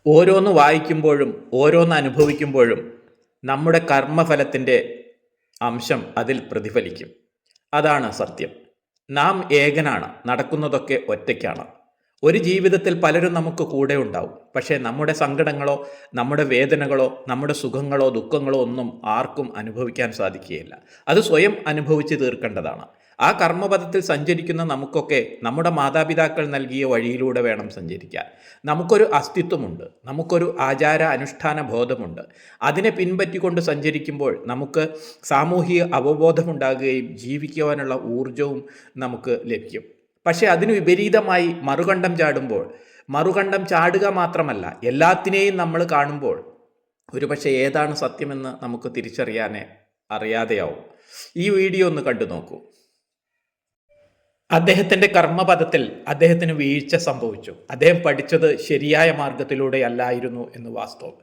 ഓരോന്ന് വായിക്കുമ്പോഴും ഓരോന്ന് അനുഭവിക്കുമ്പോഴും നമ്മുടെ കർമ്മഫലത്തിൻ്റെ അംശം അതിൽ പ്രതിഫലിക്കും. അതാണ് സത്യം. നാം ഏകനാണ്, നടക്കുന്നതൊക്കെ ഒറ്റയ്ക്കാണ്. ഒരു ജീവിതത്തിൽ പലരും നമുക്ക് കൂടെ ഉണ്ടാവും. പക്ഷേ നമ്മുടെ സങ്കടങ്ങളോ നമ്മുടെ വേദനകളോ നമ്മുടെ സുഖങ്ങളോ ദുഃഖങ്ങളോ ഒന്നും ആർക്കും അനുഭവിക്കാൻ സാധിക്കുകയില്ല. അത് സ്വയം അനുഭവിച്ച് തീർക്കേണ്ടതാണ്. ആ കർമ്മപഥത്തിൽ സഞ്ചരിക്കുന്ന നമുക്കൊക്കെ നമ്മുടെ മാതാപിതാക്കൾ നൽകിയ വഴിയിലൂടെ വേണം സഞ്ചരിക്കാൻ. നമുക്കൊരു അസ്തിത്വമുണ്ട്, നമുക്കൊരു ആചാര അനുഷ്ഠാന ബോധമുണ്ട്. അതിനെ പിൻപറ്റിക്കൊണ്ട് സഞ്ചരിക്കുമ്പോൾ നമുക്ക് സാമൂഹിക അവബോധമുണ്ടാകുകയും ജീവിക്കുവാനുള്ള ഊർജവും നമുക്ക് ലഭിക്കും. പക്ഷേ അതിന് വിപരീതമായി മറുകണ്ഠം ചാടുക മാത്രമല്ല, എല്ലാത്തിനെയും നമ്മൾ കാണുമ്പോൾ ഒരുപക്ഷെ ഏതാണ് സത്യമെന്ന് നമുക്ക് അറിയാതെയാവും. ഈ വീഡിയോ ഒന്ന് കണ്ടു നോക്കൂ. അദ്ദേഹത്തിൻ്റെ കർമ്മപഥത്തിൽ അദ്ദേഹത്തിന് വീഴ്ച സംഭവിച്ചു. അദ്ദേഹം പഠിച്ചത് ശരിയായ മാർഗത്തിലൂടെ അല്ലായിരുന്നു എന്ന് വാസ്തവം.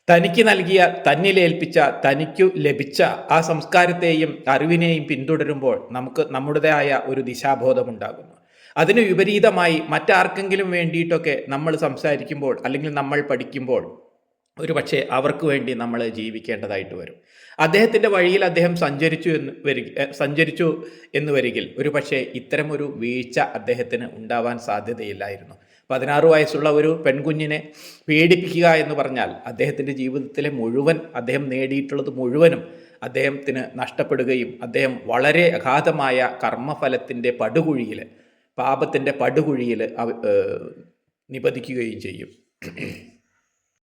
തനിക്ക് നൽകിയ, തന്നിലേൽപ്പിച്ച, തനിക്കു ലഭിച്ച ആ സംസ്കാരത്തെയും അറിവിനെയും പിന്തുടരുമ്പോൾ നമുക്ക് നമ്മുടേതായ ഒരു ദിശാബോധമുണ്ടാകുന്നു. അതിന് വിപരീതമായി മറ്റാർക്കെങ്കിലും വേണ്ടിയിട്ടൊക്കെ നമ്മൾ സംസാരിക്കുമ്പോൾ അല്ലെങ്കിൽ നമ്മൾ പഠിക്കുമ്പോൾ ഒരു പക്ഷേ അവർക്ക് വേണ്ടി നമ്മൾ ജീവിക്കേണ്ടതായിട്ട് വരും. അദ്ദേഹത്തിൻ്റെ വഴിയിൽ അദ്ദേഹം സഞ്ചരിച്ചു എന്ന് വരികിൽ ഒരു പക്ഷേ ഇത്തരമൊരു വീഴ്ച അദ്ദേഹത്തിന് ഉണ്ടാവാൻ സാധ്യതയില്ലായിരുന്നു. 16 വയസ്സുള്ള ഒരു പെൺകുഞ്ഞിനെ പീഡിപ്പിക്കുക എന്ന് പറഞ്ഞാൽ അദ്ദേഹത്തിൻ്റെ ജീവിതത്തിലെ അദ്ദേഹം നേടിയിട്ടുള്ളത് മുഴുവനും അദ്ദേഹത്തിന് നഷ്ടപ്പെടുകയും അദ്ദേഹം വളരെ അഗാധമായ കർമ്മഫലത്തിൻ്റെ പാപത്തിൻ്റെ പടുകുഴിയിൽ നിപതിക്കുകയും ചെയ്യും.